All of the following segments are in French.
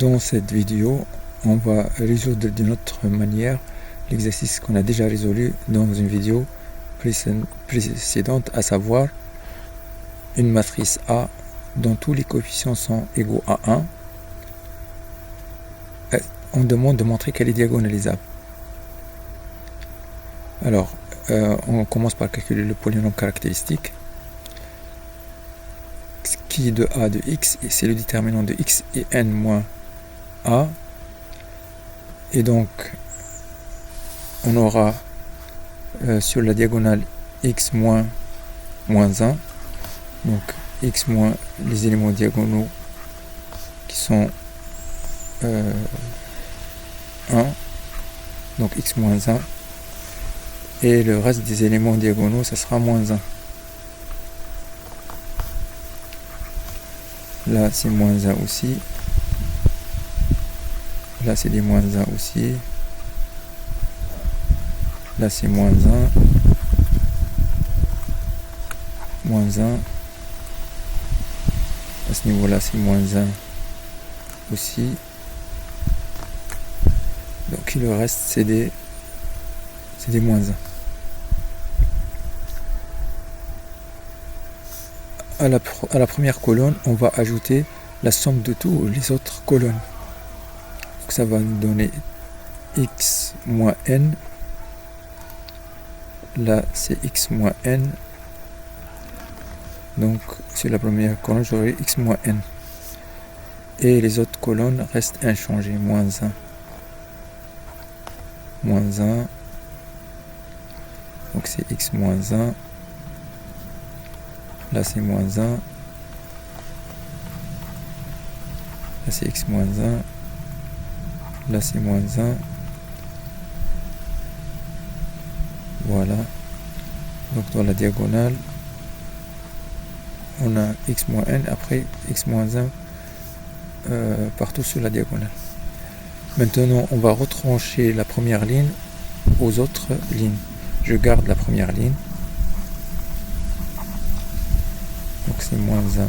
Dans cette vidéo, on va résoudre d'une autre manière l'exercice qu'on a déjà résolu dans une vidéo précédente, à savoir une matrice A dont tous les coefficients sont égaux à 1. On demande de montrer qu'elle est diagonalisable. Alors, on commence par calculer le polynôme caractéristique qui est de A de x, et c'est le déterminant de x et n moins a. Et donc, on aura sur la diagonale x moins 1, donc x moins les éléments diagonaux qui sont 1, donc x moins 1, et le reste des éléments diagonaux, ça sera moins 1. Là, c'est moins 1 aussi. Là, c'est des moins 1 aussi. Là, c'est moins 1. Moins 1. À ce niveau-là, c'est moins 1 aussi. Donc, il le reste, c'est des moins 1. À la première colonne, on va ajouter la somme de tous les autres colonnes. Donc ça va nous donner x moins n. Là, c'est x moins n. Donc, sur la première colonne, j'aurai x moins n. Et les autres colonnes restent inchangées. Moins 1. Moins 1. Donc, c'est x moins 1. Là, c'est moins 1. Là, c'est x moins 1. Là, c'est moins 1. Voilà. Donc, dans la diagonale, on a x moins n, après x moins 1 partout sur la diagonale. Maintenant, on va retrancher la première ligne aux autres lignes. Je garde la première ligne. Donc c'est moins 1.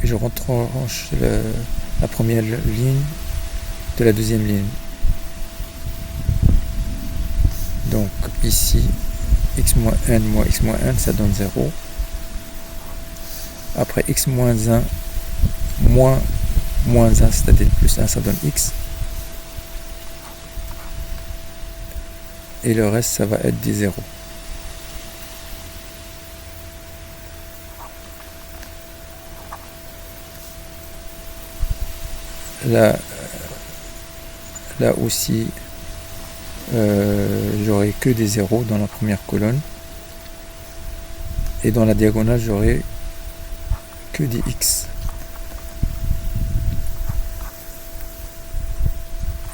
Et je retranche la première ligne de la deuxième ligne. Donc ici, x moins n moins x moins n, ça donne 0. Après x moins 1 moins 1, c'est-à-dire plus 1, ça donne x. Et le reste, ça va être des 0. Là aussi, j'aurai que des 0 dans la première colonne. Et dans la diagonale, j'aurai que des x.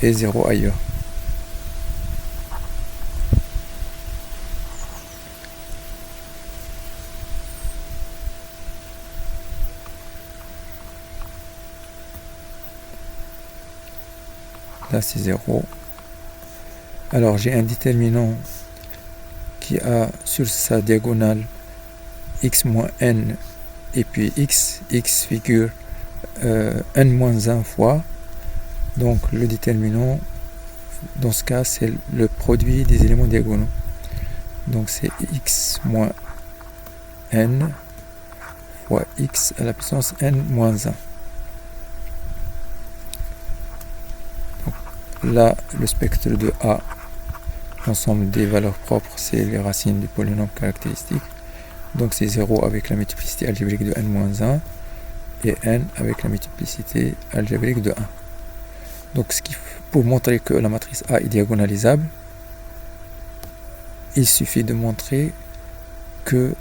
Et 0 ailleurs. Là, c'est 0. Alors, j'ai un déterminant qui a sur sa diagonale x moins n et puis x figure n moins 1 fois. Donc, le déterminant, dans ce cas, c'est le produit des éléments diagonaux. Donc, c'est x moins n fois x à la puissance n moins 1. Là, le spectre de A, l'ensemble des valeurs propres, c'est les racines du polynôme caractéristique. Donc c'est 0 avec la multiplicité algébrique de n-1 et n avec la multiplicité algébrique de 1. Donc pour montrer que la matrice A est diagonalisable, il suffit de montrer que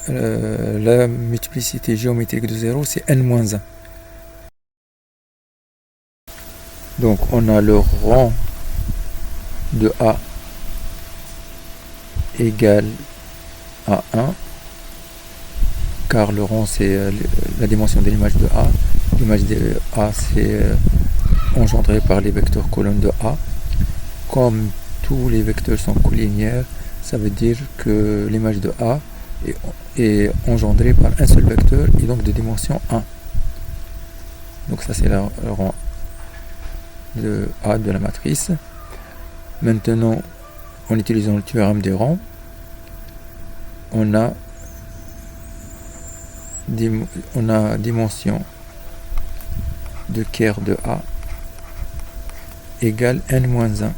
la multiplicité géométrique de 0, c'est n-1. Donc on a le rang de A égale à 1, car le rang c'est la dimension de l'image de A. L'image de A c'est engendré par les vecteurs colonnes de A. Comme tous les vecteurs sont collinéaires, ça veut dire que l'image de A est engendré par un seul vecteur et donc de dimension 1. Donc ça c'est le rang de A de la matrice. Maintenant, en utilisant le théorème des rangs, on a dimension de ker de A égale n-1.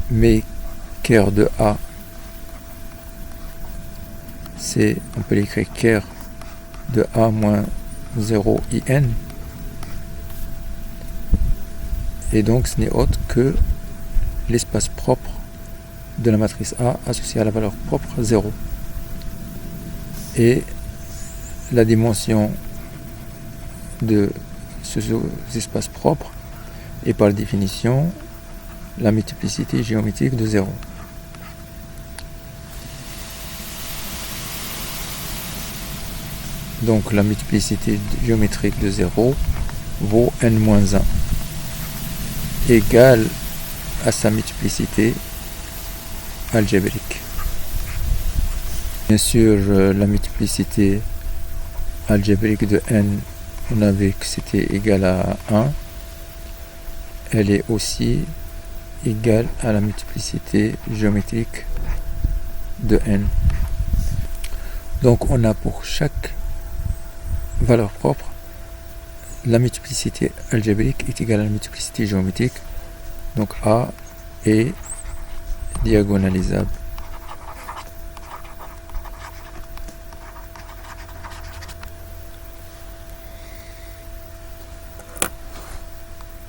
Mais ker de A, c'est, on peut l'écrire ker de A moins 0 in, et donc ce n'est autre que l'espace propre de la matrice A associé à la valeur propre 0. Et la dimension de ces espaces propres est par définition la multiplicité géométrique de 0. Donc la multiplicité géométrique de 0 vaut n-1 égale à sa multiplicité algébrique. Bien sûr, la multiplicité algébrique de n, on a vu que c'était égal à 1. Elle est aussi égale à la multiplicité géométrique de n. Donc on a pour chaque valeur propre, la multiplicité algébrique est égale à la multiplicité géométrique. Donc A est diagonalisable